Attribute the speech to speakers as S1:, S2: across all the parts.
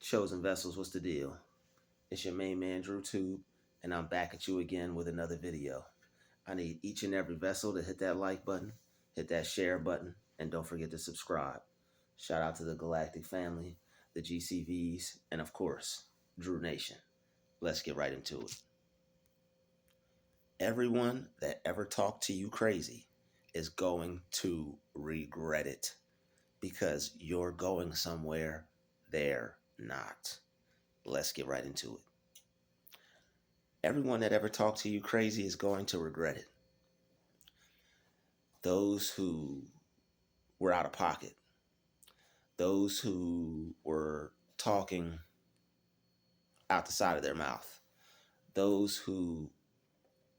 S1: Chosen vessels, what's the deal? It's your main man, Druuill, and I'm back at you again with another video. I need each and every vessel to hit that like button, hit that share button, and don't forget to subscribe. Shout out to the Galactic family, the GCVs, and of course, Drew Nation. Let's get right into it. Everyone that ever talked to you crazy is going to regret it because you're going somewhere they're not. Let's get right into it. Everyone that ever talked to you crazy is going to regret it. Those who were out of pocket, those who were talking out the side of their mouth, those who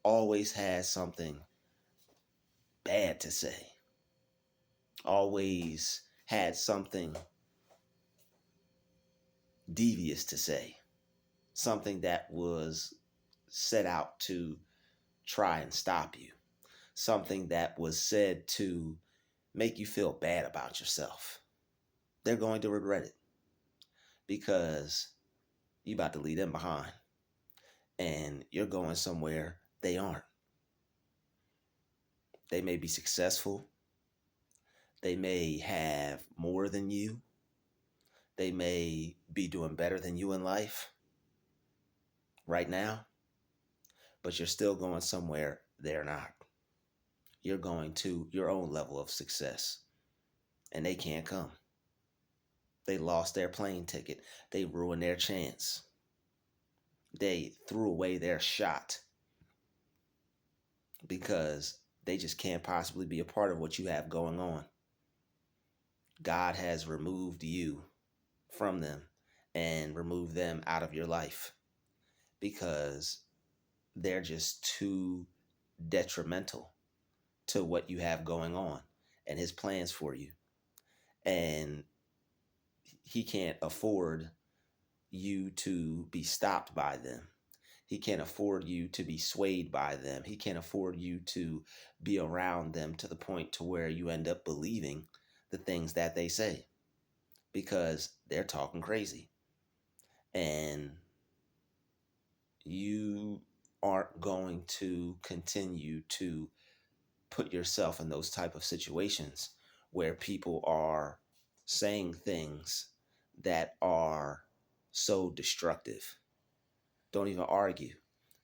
S1: always had something bad to say, always had something devious to say, something that was set out to try and stop you, something that was said to make you feel bad about yourself. They're going to regret it because you're about to leave them behind and you're going somewhere they aren't. They may be successful. They may have more than you. They may be doing better than you in life right now, but you're still going somewhere they're not. You're going to your own level of success and they can't come. They lost their plane ticket. They ruined their chance. They threw away their shot because they just can't possibly be a part of what you have going on. God has removed you from them and removed them out of your life because they're just too detrimental to what you have going on and his plans for you. And he can't afford you to be stopped by them. He can't afford you to be swayed by them. He can't afford you to be around them to the point to where you end up believing the things that they say because they're talking crazy. And you aren't going to continue to put yourself in those type of situations where people are saying things that are so destructive. Don't even argue.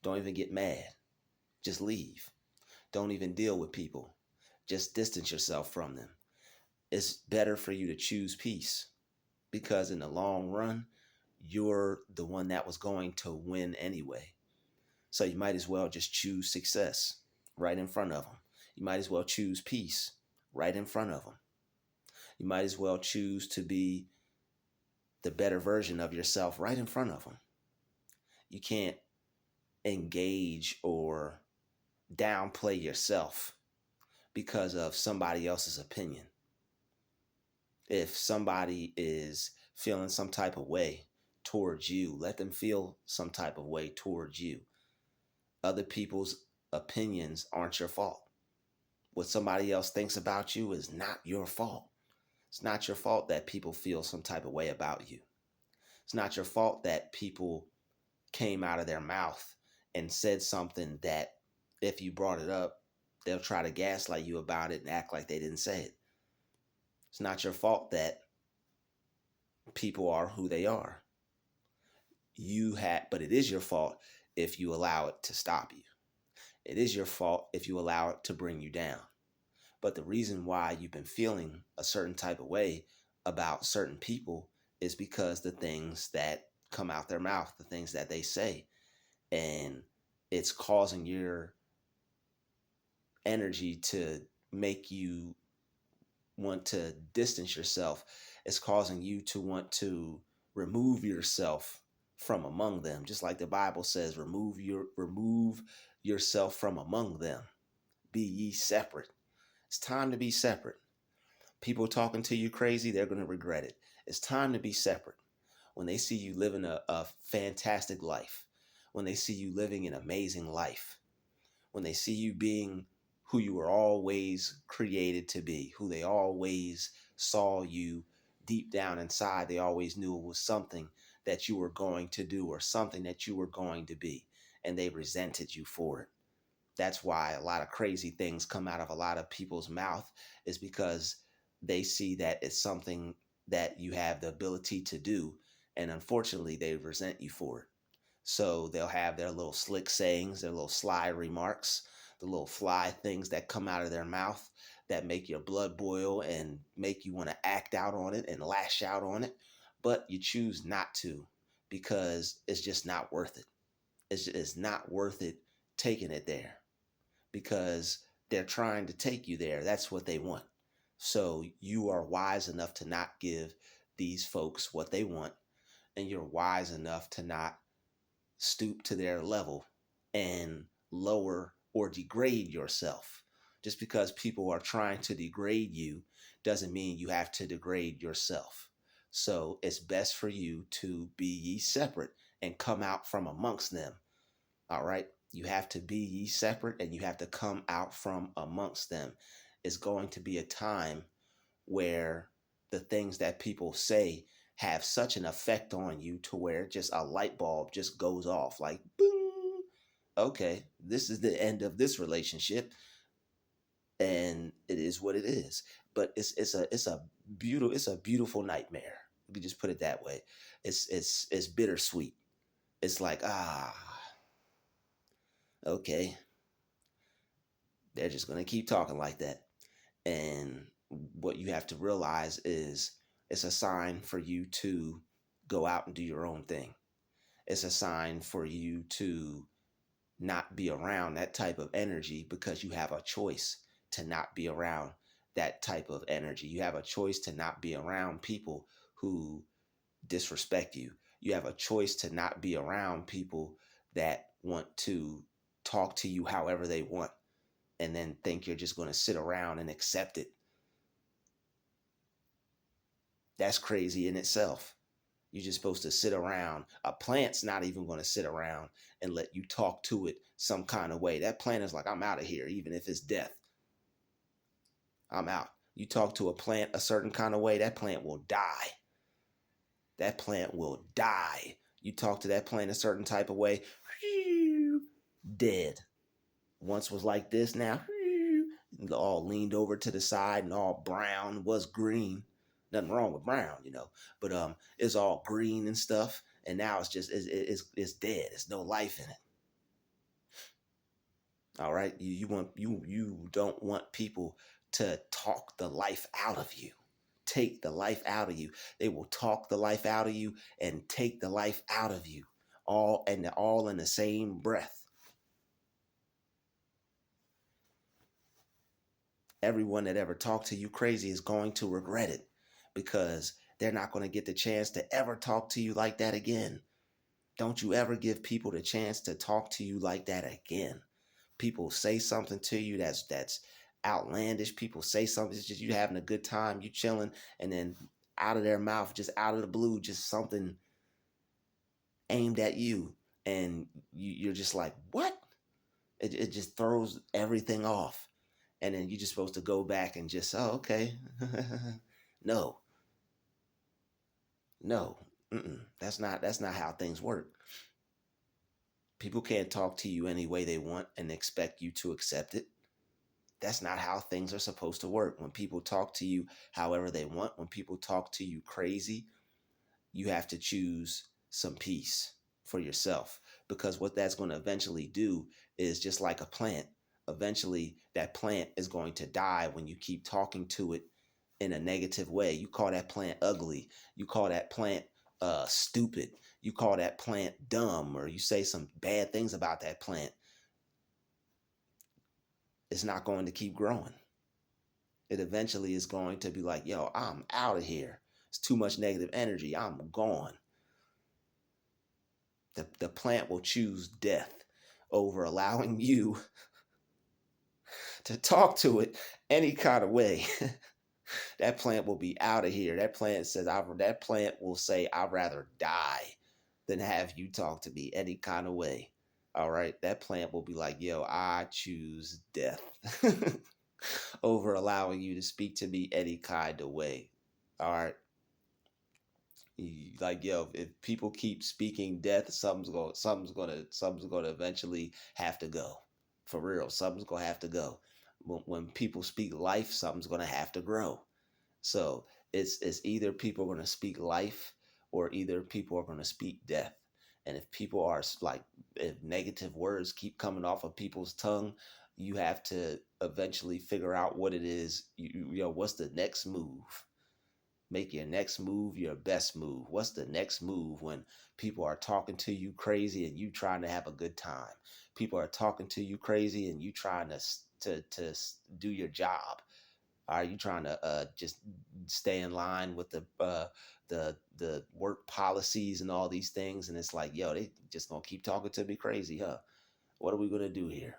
S1: Don't even get mad. Just leave. Don't even deal with people. Just distance yourself from them. It's better for you to choose peace because in the long run, you're the one that was going to win anyway. So you might as well just choose success right in front of them. You might as well choose peace right in front of them. You might as well choose to be the better version of yourself right in front of them. You can't engage or downplay yourself because of somebody else's opinion. If somebody is feeling some type of way towards you, let them feel some type of way towards you. Other people's opinions aren't your fault. What somebody else thinks about you is not your fault. It's not your fault that people feel some type of way about you. It's not your fault that people came out of their mouth and said something that if you brought it up, they'll try to gaslight you about it and act like they didn't say it. It's not your fault that people are who they are. But it is your fault if you allow it to stop you. It is your fault if you allow it to bring you down. But the reason why you've been feeling a certain type of way about certain people is because the things that come out their mouth, the things that they say, and it's causing your energy to make you want to distance yourself. It's causing you to want to remove yourself from among them. Just like the Bible says, remove yourself from among them. Be ye separate. It's time to be separate. People talking to you crazy, they're going to regret it. It's time to be separate. When they see you living a fantastic life, when they see you living an amazing life, when they see you being who you were always created to be, who they always saw you deep down inside, they always knew it was something that you were going to do or something that you were going to be, and they resented you for it. That's why a lot of crazy things come out of a lot of people's mouth, is because they see that it's something that you have the ability to do, and unfortunately they resent you for it. So they'll have their little slick sayings, their little sly remarks, the little fly things that come out of their mouth that make your blood boil and make you want to act out on it and lash out on it. But you choose not to, because it's just not worth it. It's not worth it taking it there, because they're trying to take you there. That's what they want. So you are wise enough to not give these folks what they want, and you're wise enough to not stoop to their level and lower or degrade yourself. Just because people are trying to degrade you doesn't mean you have to degrade yourself. So it's best for you to be ye separate and come out from amongst them. All right. You have to be ye separate and you have to come out from amongst them. It's going to be a time where the things that people say have such an effect on you to where just a light bulb just goes off like boom. Okay, this is the end of this relationship, and it is what it is. But it's a beautiful nightmare. Let me just put it that way. It's bittersweet. It's like, okay, they're just gonna keep talking like that. And what you have to realize is it's a sign for you to go out and do your own thing. It's a sign for you to not be around that type of energy, because you have a choice to not be around that type of energy. You have a choice to not be around people who disrespect you. You have a choice to not be around people that want to talk to you however they want and then think you're just going to sit around and accept it. That's crazy in itself. You're just supposed to sit around. A plant's not even going to sit around and let you talk to it some kind of way. That plant is like, I'm out of here, even if it's death. I'm out. You talk to a plant a certain kind of way, that plant will die. That plant will die. You talk to that plant a certain type of way, dead. Once was like this, now all leaned over to the side and all brown, was green. Nothing wrong with brown, but it's all green and stuff. And now it's just it's dead. There's no life in it. All right, you don't want people to talk the life out of you, take the life out of you. They will talk the life out of you and take the life out of you, all in the same breath. Everyone that ever talked to you crazy is going to regret it, because they're not going to get the chance to ever talk to you like that again. Don't you ever give people the chance to talk to you like that again. People say something to you that's outlandish. People say something, it's just you having a good time, you chilling, and then out of their mouth, just out of the blue, just something aimed at you, and you're just like, what? It just throws everything off. And then you're just supposed to go back and just, oh, okay. No, no, that's not how things work. People can't talk to you any way they want and expect you to accept it. That's not how things are supposed to work. When people talk to you however they want, when people talk to you crazy, you have to choose some peace for yourself, because what that's going to eventually do is, just like a plant, eventually that plant is going to die when you keep talking to it in a negative way. You call that plant ugly, you call that plant stupid, you call that plant dumb, or you say some bad things about that plant. It's not going to keep growing. It eventually is going to be like, yo, I'm out of here. It's too much negative energy, I'm gone. The plant will choose death over allowing you to talk to it any kind of way. That plant will be out of here. That plant will say, I'd rather die than have you talk to me any kind of way. All right. That plant will be like, yo, I choose death over allowing you to speak to me any kind of way. All right. Like, yo, if people keep speaking death, something's gonna eventually have to go. For real, something's gonna have to go. When people speak life, something's gonna have to grow. So it's either people are gonna speak life, or either people are gonna speak death. And if people are like, if negative words keep coming off of people's tongue, you have to eventually figure out what it is. What's the next move? Make your next move your best move. What's the next move when people are talking to you crazy and you trying to have a good time? People are talking to you crazy and you trying to do your job. Are you trying to just stay in line with the work policies and all these things? And it's like, yo, they just gonna keep talking to me crazy, huh? What are we gonna do here?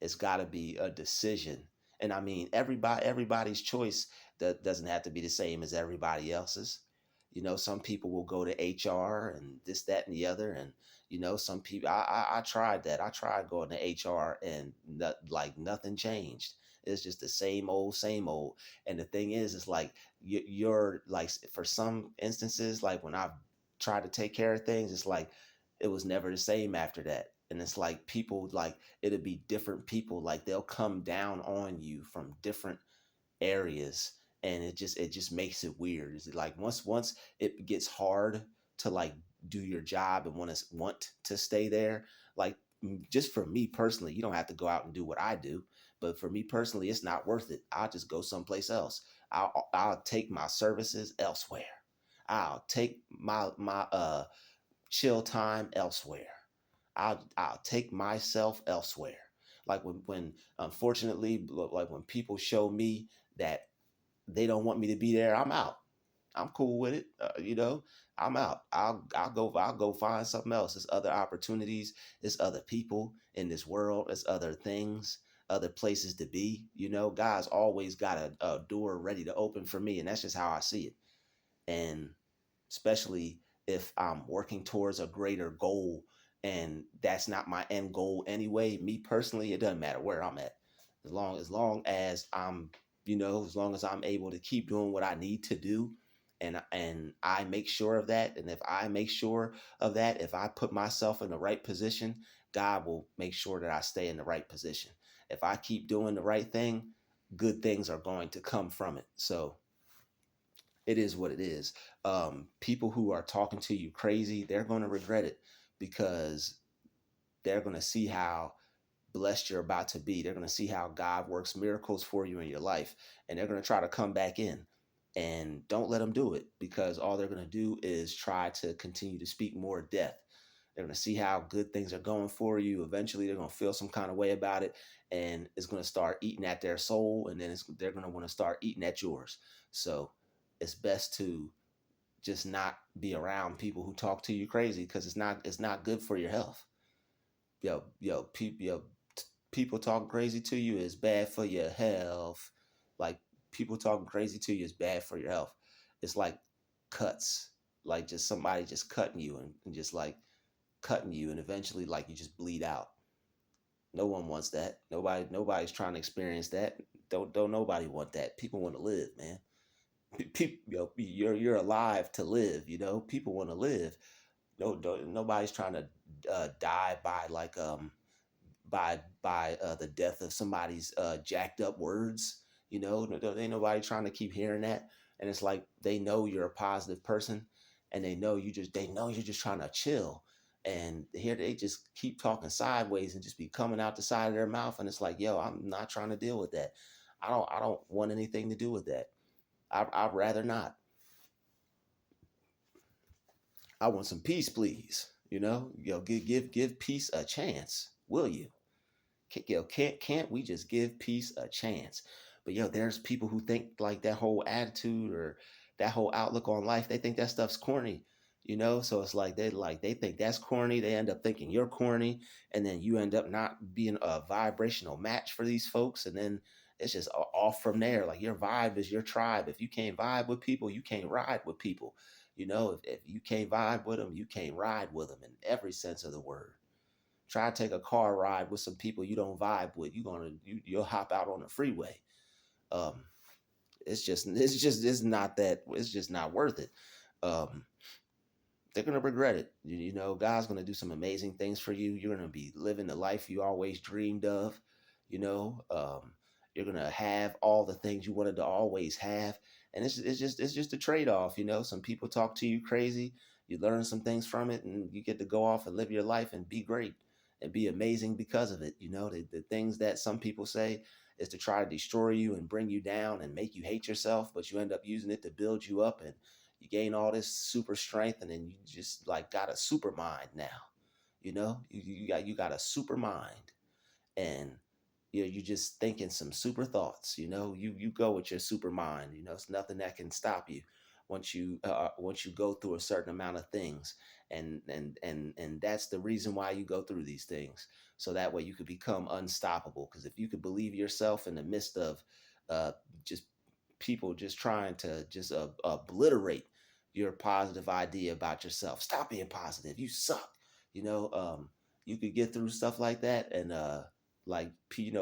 S1: It's got to be a decision. And I mean, everybody's choice that doesn't have to be the same as everybody else's. Some people will go to HR and this, that, and the other. And some people, I tried that. I tried going to HR, and like nothing changed. It's just the same old, same old. And the thing is, it's like you're like, for some instances, like when I've tried to take care of things, it's like it was never the same after that. And it's like people, like, it'll be different people, like they'll come down on you from different areas, and it just makes it weird. Is it like, once it gets hard to like do your job and want to stay there, like, just for me personally, you don't have to go out and do what I do, but for me personally, it's not worth it. I'll just go someplace else. I'll take my services elsewhere. I'll take my chill time elsewhere. I'll take myself elsewhere. Like when unfortunately, like when people show me that they don't want me to be there, I'm out. I'm cool with it. I'm out. I'll go find something else. There's other opportunities. There's other people in this world. There's other things, other places to be. God's always got a door ready to open for me, and that's just how I see it. And especially if I'm working towards a greater goal and that's not my end goal anyway. Me personally, it doesn't matter where I'm at. As long as as long as I'm able to keep doing what I need to do, and I make sure of that, and if I make sure of that, if I put myself in the right position, God will make sure that I stay in the right position. If I keep doing the right thing, good things are going to come from it. So it is what it is. People who are talking to you crazy, they're going to regret it, because they're going to see how blessed you're about to be. They're going to see how God works miracles for you in your life, and they're going to try to come back in. And don't let them do it, because all they're going to do is try to continue to speak more death. They're going to see how good things are going for you. Eventually, they're going to feel some kind of way about it, and it's going to start eating at their soul, and then they're going to want to start eating at yours. So it's best to just not be around people who talk to you crazy, because it's not good for your health. People talking crazy to you is bad for your health. Like, people talking crazy to you is bad for your health. It's like cuts, like just somebody just cutting you, and just like cutting you, and eventually like you just bleed out. No one wants that. Nobody's trying to experience that. Don't nobody want that. People want to live, man. People, you're alive to live. People want to live. Nobody's trying to die by like by the death of somebody's jacked up words. Ain't nobody trying to keep hearing that. And it's like, they know you're a positive person, and they know you're just trying to chill. And here they just keep talking sideways and just be coming out the side of their mouth. And it's like, yo, I'm not trying to deal with that. I don't want anything to do with that. I'd rather not. I want some peace, please. Give peace a chance, will you? Can't we just give peace a chance? But there's people who think like that whole attitude or that whole outlook on life, they think that stuff's corny. So it's like they think that's corny. They end up thinking you're corny, and then you end up not being a vibrational match for these folks, and then it's just off from there. Like, your vibe is your tribe. If you can't vibe with people, you can't ride with people. If you can't vibe with them, you can't ride with them, in every sense of the word. Try to take a car ride with some people you don't vibe with. You'll hop out on the freeway. Um, it's just not worth it. um, they're going to regret it. You know, God's going to do some amazing things for you. You're going to be living the life you always dreamed of. You know, you're going to have all the things you wanted to always have. And it's just a trade off. You know, some people talk to you crazy. You learn some things from it, and you get to go off and live your life and be great and be amazing because of it. You know, the things that some people say is to try to destroy you and bring you down and make you hate yourself, but you end up using it to build you up, and you gain all this super strength, and then you just like got a super mind now. You know, you got a super mind, and you're just thinking some super thoughts. You know, you go with your super mind. You know, it's nothing that can stop you once you go through a certain amount of things, and that's the reason why you go through these things, so that way you could become unstoppable. Because if you could believe yourself in the midst of uh, just people just trying to just obliterate your positive idea about yourself. Stop being positive. You suck. You know, you could get through stuff like that, and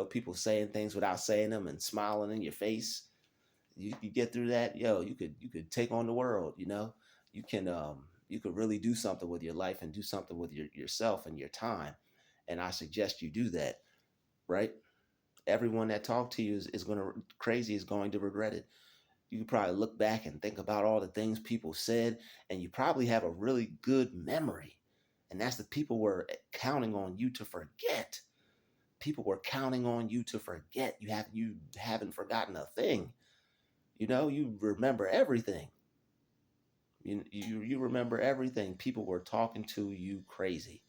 S1: people saying things without saying them and smiling in your face. You get through that, yo. You could take on the world. You know, you could really do something with your life and do something with yourself and your time. And I suggest you do that. Right. Everyone that talked to you is going to crazy is going to regret it. You could probably look back and think about all the things people said, and you probably have a really good memory. And that's the people were counting on you to forget. People were counting on you to forget. You haven't forgotten a thing. You know, you remember everything. You remember everything. People were talking to you crazy,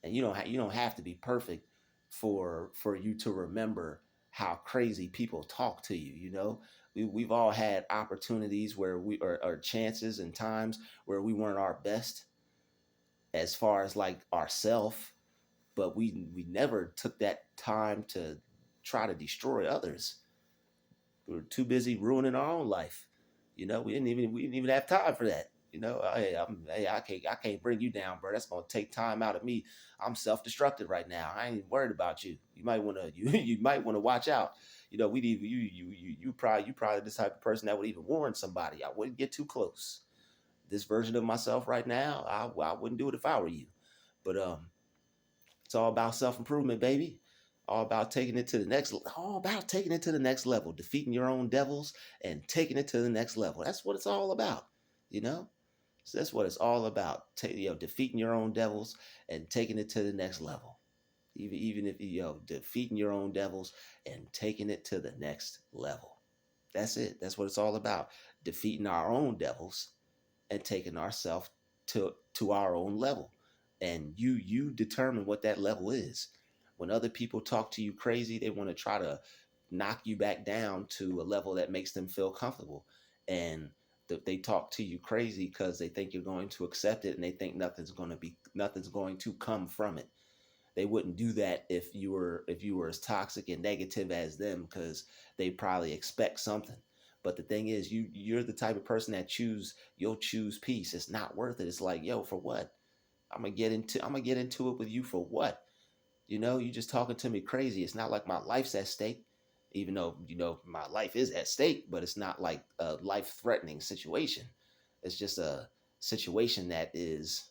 S1: and you don't have to be perfect for you to remember how crazy people talk to you. You know, we've all had opportunities where we or chances and times where we weren't our best as far as like ourself, but we never took that time to try to destroy others. We were too busy ruining our own life. You know, we didn't even have time for that. You know, hey, I can't bring you down, bro. That's gonna take time out of me. I'm self-destructed right now. I ain't even worried about you. You might wanna you might wanna watch out. You know, we'd even you probably the type of person that would even warn somebody. I wouldn't get too close. This version of myself right now, I wouldn't do it if I were you. But it's all about self improvement, baby. All about taking it to the next. All about taking it to the next level, defeating your own devils and taking it to the next level. That's what it's all about, you know. So that's what it's all about. Defeating your own devils and taking it to the next level. Even if defeating your own devils and taking it to the next level. That's it. That's what it's all about. Defeating our own devils and taking ourselves to our own level, and you determine what that level is. When other people talk to you crazy, they want to try to knock you back down to a level that makes them feel comfortable, and they talk to you crazy because they think you're going to accept it, and they think nothing's going to come from it. They wouldn't do that if you were as toxic and negative as them, because they probably expect something. But the thing is, you're the type of person that you'll choose peace. It's not worth it. It's like, yo, for what? I'm gonna get into it with you for what? You know, you just talking to me crazy. It's not like my life's at stake, even though my life is at stake, but it's not like a life threatening situation. It's just a situation that is,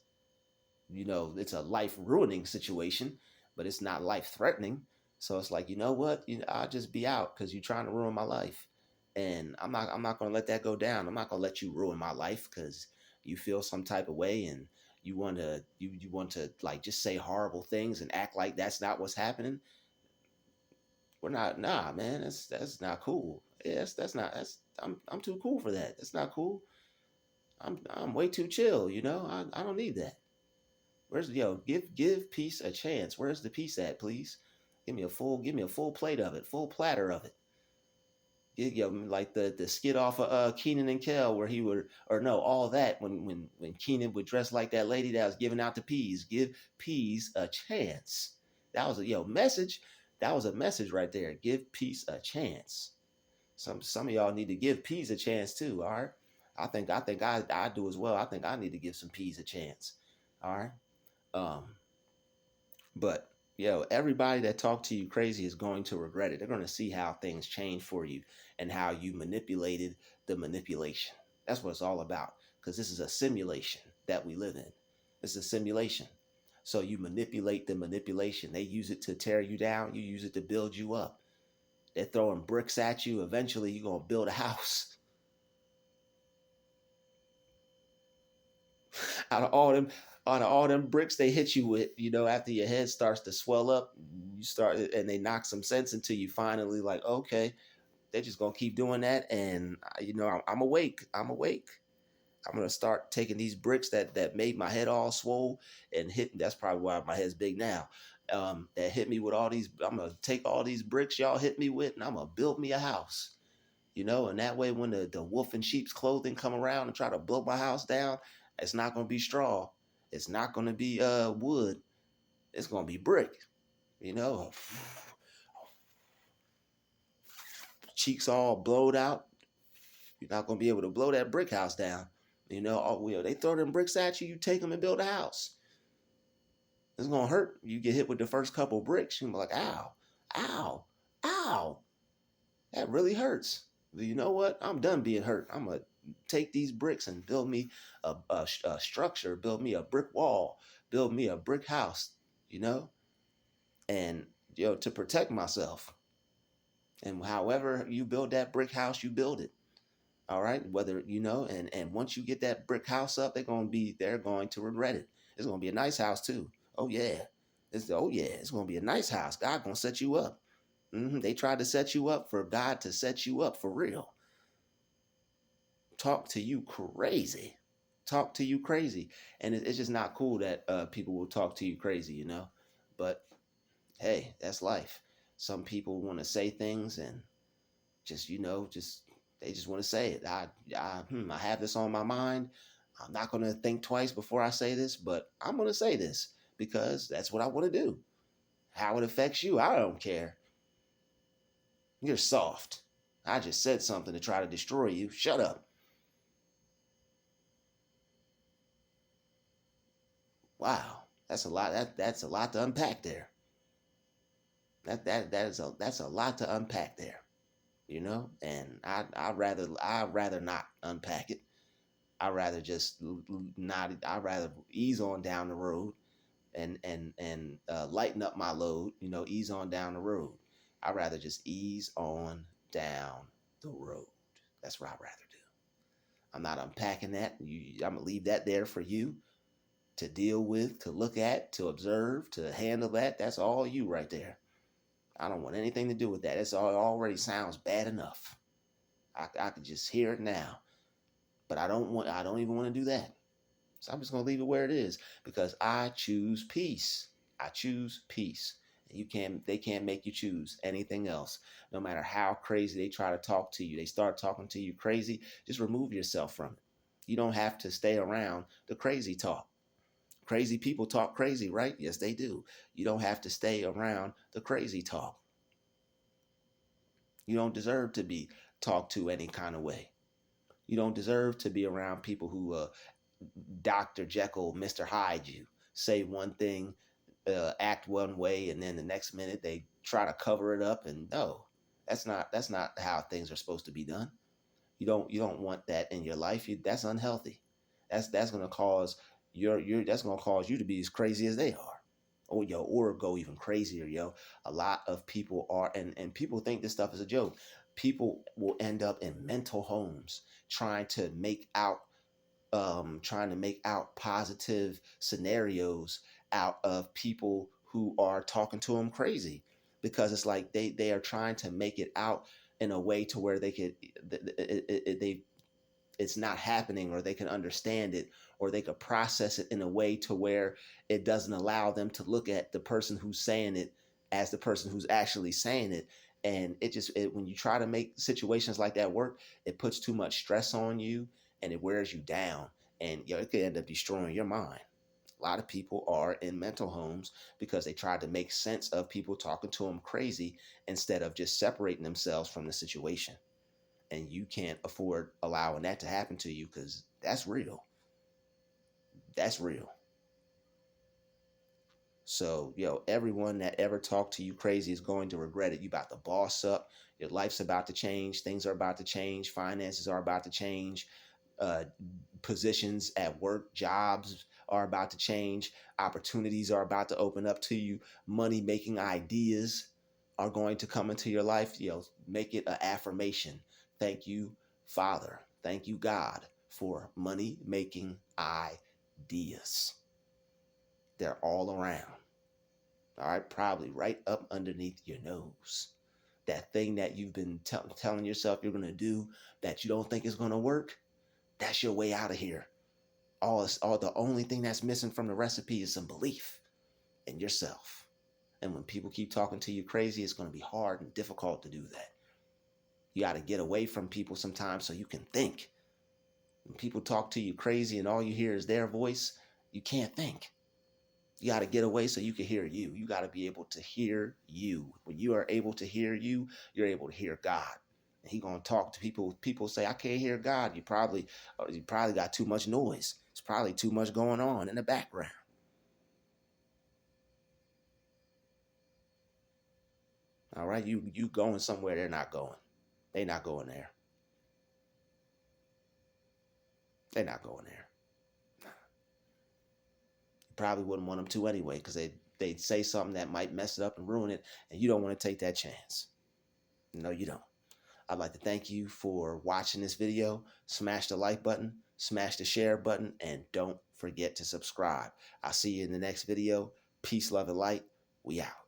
S1: it's a life ruining situation, but it's not life threatening. So it's like, you know what? I'll just be out because you're trying to ruin my life. And I'm not gonna let that go down. I'm not gonna let you ruin my life because you feel some type of way, and you want to like just say horrible things and act like that's not what's happening. We're not, nah, man. That's not cool. Yes, I'm too cool for that. That's not cool. I'm way too chill, I don't need that. Give peace a chance. Where's the peace at, please? Give me a full plate of it, full platter of it. Like the skit off of Keenan and Kel, where he would, or no, all that when Keenan would dress like that lady that was giving out the peas. Give peas a chance. That was a message. That was a message right there. Give peace a chance. Some of y'all need to give peas a chance too. All right. I do as well. I think I need to give some peas a chance. All right. Um, but everybody that talked to you crazy is going to regret it. They're going to see how things change for you and how you manipulated the manipulation. That's what it's all about. because this is a simulation that we live in. It's a simulation. So you manipulate the manipulation. They use it to tear you down. You use it to build you up. They're throwing bricks at you. Eventually, you're going to build a house. out of all them out of all them bricks they hit you with, after your head starts to swell up, you start and they knock some sense into you finally, like, okay, they're just gonna keep doing that. And I'm awake. I'm awake. I'm gonna start taking these bricks that made my head all swole and hit. That's probably why my head's big now. That hit me with all these. I'm gonna take all these bricks y'all hit me with, and I'm gonna build me a house. And that way, when the wolf in sheep's clothing come around and try to blow my house down, it's not gonna be straw. It's not gonna be wood. It's gonna be brick. You know, cheeks all blowed out. You're not gonna be able to blow that brick house down. They throw them bricks at you. You take them and build a house. It's gonna hurt. You get hit with the first couple bricks. You're like, ow, ow, ow. That really hurts. But you know what? I'm done being hurt. I'm gonna take these bricks and build me a structure, build me a brick wall, build me a brick house. You know, and to protect myself. And however you build that brick house, you build it. All right. Whether and once you get that brick house up, they're going to regret it. It's gonna be a nice house too. Oh yeah. It's gonna be a nice house. God gonna set you up. They tried to set you up for God to set you up for real. Talk to you crazy. Talk to you crazy. And it's just not cool that people will talk to you crazy, But hey, that's life. Some people want to say things and just they just want to say it. I have this on my mind. I'm not going to think twice before I say this, but I'm going to say this because that's what I want to do. How it affects you, I don't care. You're soft. I just said something to try to destroy you. Shut up. Wow, that's a lot. That's a lot to unpack there. That's a lot to unpack there. And I'd rather not unpack it. I'd rather just not. I'd rather ease on down the road and lighten up my load. Ease on down the road. I'd rather just ease on down the road. That's what I'd rather do. I'm not unpacking that. I'm gonna leave that there for you to deal with, to look at, to observe, to handle that. That's all you right there. I don't want anything to do with that. It already sounds bad enough. I could just hear it now. But I don't even want to do that. So I'm just gonna leave it where it is because I choose peace. I choose peace. They can't make you choose anything else. No matter how crazy they try to talk to you, they start talking to you crazy, just remove yourself from it. You don't have to stay around the crazy talk. Crazy people talk crazy, right? Yes, they do. You don't have to stay around the crazy talk. You don't deserve to be talked to any kind of way. You don't deserve to be around people who Dr. Jekyll, Mr. Hyde you. Say one thing, act one way, and then the next minute they try to cover it up. And no, that's not how things are supposed to be done. You don't want that in your life. That's unhealthy. That's gonna cause that's gonna cause you to be as crazy as they are. Or go even crazier, A lot of people are, and people think this stuff is a joke. People will end up in mental homes trying to make out positive scenarios out of people who are talking to them crazy, because it's like they are trying to make it out in a way to where it's not happening, or they can understand it, or they could process it in a way to where it doesn't allow them to look at the person who's saying it as the person who's actually saying it. And when you try to make situations like that work, it puts too much stress on you and it wears you down, and it could end up destroying your mind. A lot of people are in mental homes because they tried to make sense of people talking to them crazy instead of just separating themselves from the situation. And you can't afford allowing that to happen to you, because that's real. That's real. So, everyone that ever talked to you crazy is going to regret it. You about to boss up. Your life's about to change. Things are about to change. Finances are about to change. Uh, Positions at work, jobs are about to change, opportunities are about to open up to you, money making ideas are going to come into your life. Make it an affirmation. Thank you, Father. Thank you, God, for money making ideas. They're all around. All right, probably right up underneath your nose. That thing that you've been telling yourself you're going to do that you don't think is going to work, that's your way out of here. All the only thing that's missing from the recipe is some belief in yourself. And when people keep talking to you crazy, it's going to be hard and difficult to do that. You got to get away from people sometimes so you can think. When people talk to you crazy and all you hear is their voice, you can't think. You got to get away so you can hear you. You got to be able to hear you. When you are able to hear you, you're able to hear God. And He gonna talk to people. People say, "I can't hear God." You probably got too much noise. It's probably too much going on in the background. All right, you going somewhere they're not going. They're not going there. They're not going there. You probably wouldn't want them to anyway, because they'd say something that might mess it up and ruin it, and you don't want to take that chance. No, you don't. I'd like to thank you for watching this video. Smash the like button, smash the share button, and don't forget to subscribe. I'll see you in the next video. Peace, love, and light. We out.